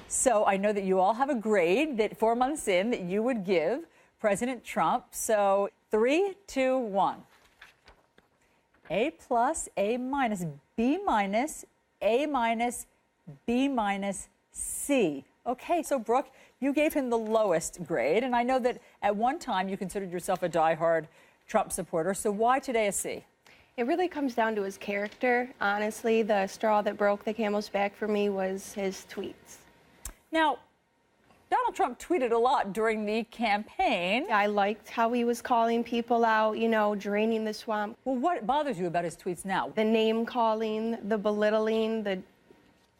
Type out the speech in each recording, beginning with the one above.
So I know that you all have a grade that 4 months in that you would give President Trump. So 3, 2, 1. A plus, A minus, B minus, A minus, B minus, C. Okay, so Brooke, you gave him the lowest grade, and I know that at one time you considered yourself a diehard Trump supporter. So why today a C? It really comes down to his character. Honestly, the straw that broke the camel's back for me was his tweets. Now, Donald Trump tweeted a lot during the campaign. I liked how he was calling people out, you know, draining the swamp. Well, what bothers you about his tweets now? The name calling, the belittling,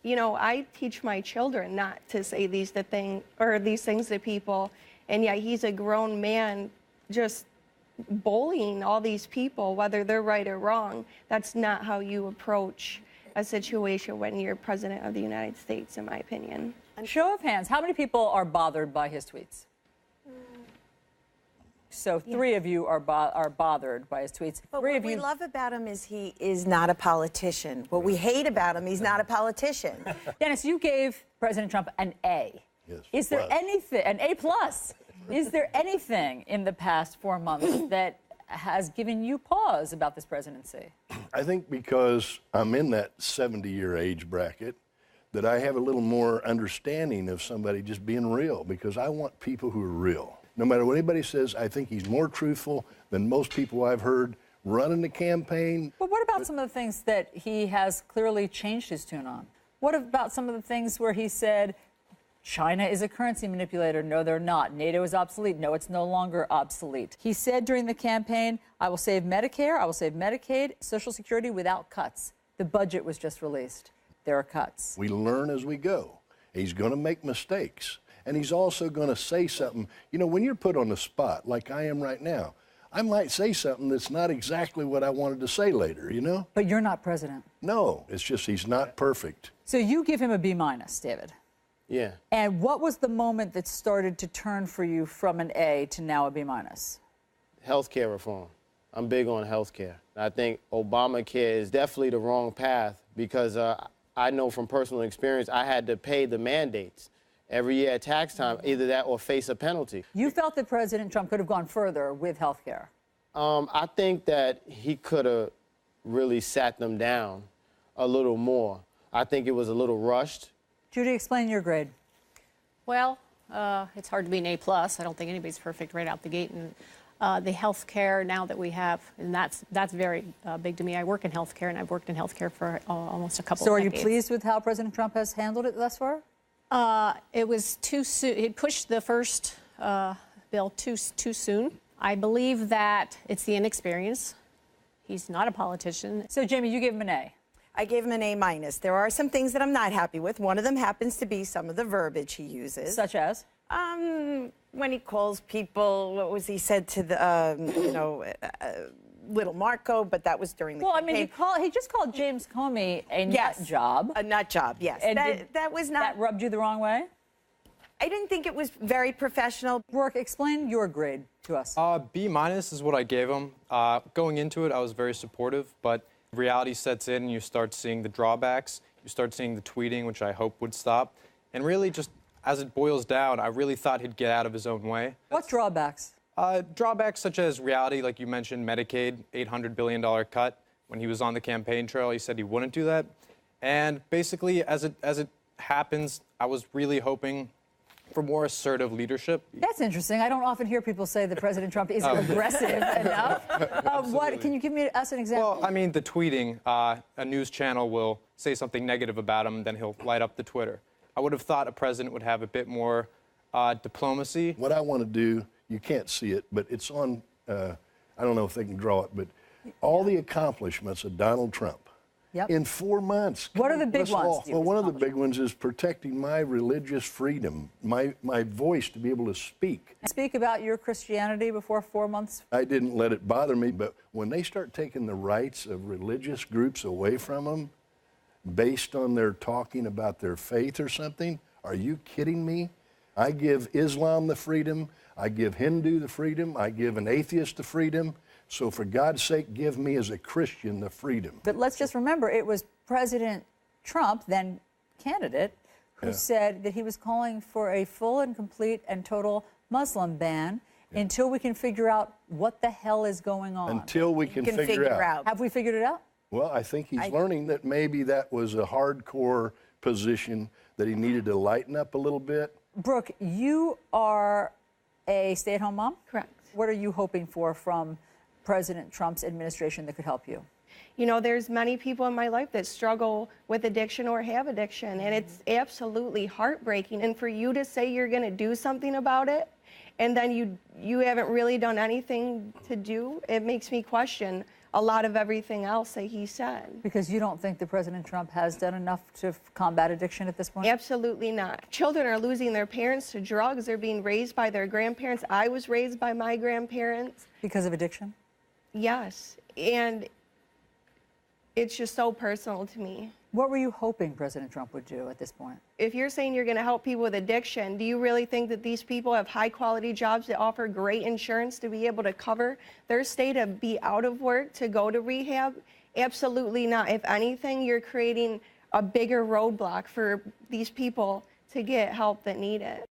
you know, I teach my children not to say these things to people, and yet he's a grown man just bullying all these people, whether they're right or wrong. That's not how you approach a situation when you're president of the United States, in my opinion. Show of hands, how many people are bothered by his tweets? So 3 of you are bothered by his tweets. But what we love about him is he is not a politician. What we hate about him, he's not a politician. Dennis, you gave President Trump an A. Yes, Is there anything, an A plus? Is there anything in the past 4 months that has given you pause about this presidency? I think because I'm in that 70-year age bracket, that I have a little more understanding of somebody just being real, because I want people who are real. No matter what anybody says, I think he's more truthful than most people I've heard running the campaign. But what about some of the things that he has clearly changed his tune on? What about some of the things where he said, China is a currency manipulator? No, they're not. NATO is obsolete. No, it's no longer obsolete. He said during the campaign, I will save Medicare, I will save Medicaid, Social Security without cuts. The budget was just released. There are cuts. We learn as we go. He's going to make mistakes. And he's also going to say something. You know, when you're put on the spot, like I am right now, I might say something that's not exactly what I wanted to say later, you know? But you're not president. No, it's just he's not perfect. So you give him a B minus, David. Yeah. And what was the moment that started to turn for you from an A to now a B minus? Healthcare reform. I'm big on healthcare. I think Obamacare is definitely the wrong path because I know from personal experience I had to pay the mandates every year at tax time, either that or face a penalty. You felt that President Trump could have gone further with health care? I think that he could have really sat them down a little more. I think it was a little rushed. Judy, explain your grade. Well, it's hard to be an A+. I don't think anybody's perfect right out the gate. And the health care now that we have, and that's very big to me. I work in health care, and I've worked in health care for almost a couple of decades. So are you pleased with how President Trump has handled it thus far? It was too soon. He pushed the first bill too soon. I believe that it's the inexperience. He's not a politician. So, Jamie, you gave him an A. I gave him an A minus. There are some things that I'm not happy with. One of them happens to be some of the verbiage he uses. Such as? When he calls people, what was he said to the, little Marco, but that was during the campaign. Well, I mean, he just called James Comey a nut job. A nut job, yes. And that was not... That rubbed you the wrong way? I didn't think it was very professional. Brooke, explain your grade to us. B minus is what I gave him. Going into it, I was very supportive, but reality sets in and you start seeing the drawbacks. You start seeing the tweeting, which I hope would stop. And really, just as it boils down, I really thought he'd get out of his own way. What drawbacks? Drawbacks such as reality, like you mentioned, Medicaid, $800 billion cut. When he was on the campaign trail, he said he wouldn't do that. And basically, as it happens, I was really hoping for more assertive leadership. That's interesting. I don't often hear people say that President Trump isn't aggressive enough. What? Can you give us an example? Well, I mean, the tweeting. A news channel will say something negative about him, then he'll light up the Twitter. I would have thought a president would have a bit more diplomacy. What I want to do, you can't see it, but it's on, I don't know if they can draw it, but all the accomplishments of Donald Trump in 4 months. What are the big ones? Well, one of the big ones is protecting my religious freedom, my voice to be able to speak. Speak about your Christianity before 4 months? I didn't let it bother me, but when they start taking the rights of religious groups away from them, based on their talking about their faith or something, are you kidding me? I give Islam the freedom, I give Hindu the freedom, I give an atheist the freedom. So for God's sake, give me as a Christian the freedom. But let's just remember, it was President Trump, then candidate, who said that he was calling for a full and complete and total Muslim ban until we can figure out what the hell is going on. Until we can figure out. Have we figured it out? Well, I think he's learning that maybe that was a hardcore position that he needed to lighten up a little bit. Brooke, you are a stay-at-home mom? Correct. What are you hoping for from President Trump's administration that could help you? You know, there's many people in my life that struggle with addiction or have addiction, and it's absolutely heartbreaking. And for you to say you're going to do something about it, and then you haven't really done anything to do, it makes me question a lot of everything else that he said. Because you don't think that President Trump has done enough to combat addiction at this point? Absolutely not. Children are losing their parents to drugs. They're being raised by their grandparents. I was raised by my grandparents. Because of addiction? Yes. And it's just so personal to me. What were you hoping President Trump would do at this point? If you're saying you're going to help people with addiction, do you really think that these people have high quality jobs that offer great insurance to be able to cover their stay to be out of work, to go to rehab? Absolutely not. If anything, you're creating a bigger roadblock for these people to get help that need it.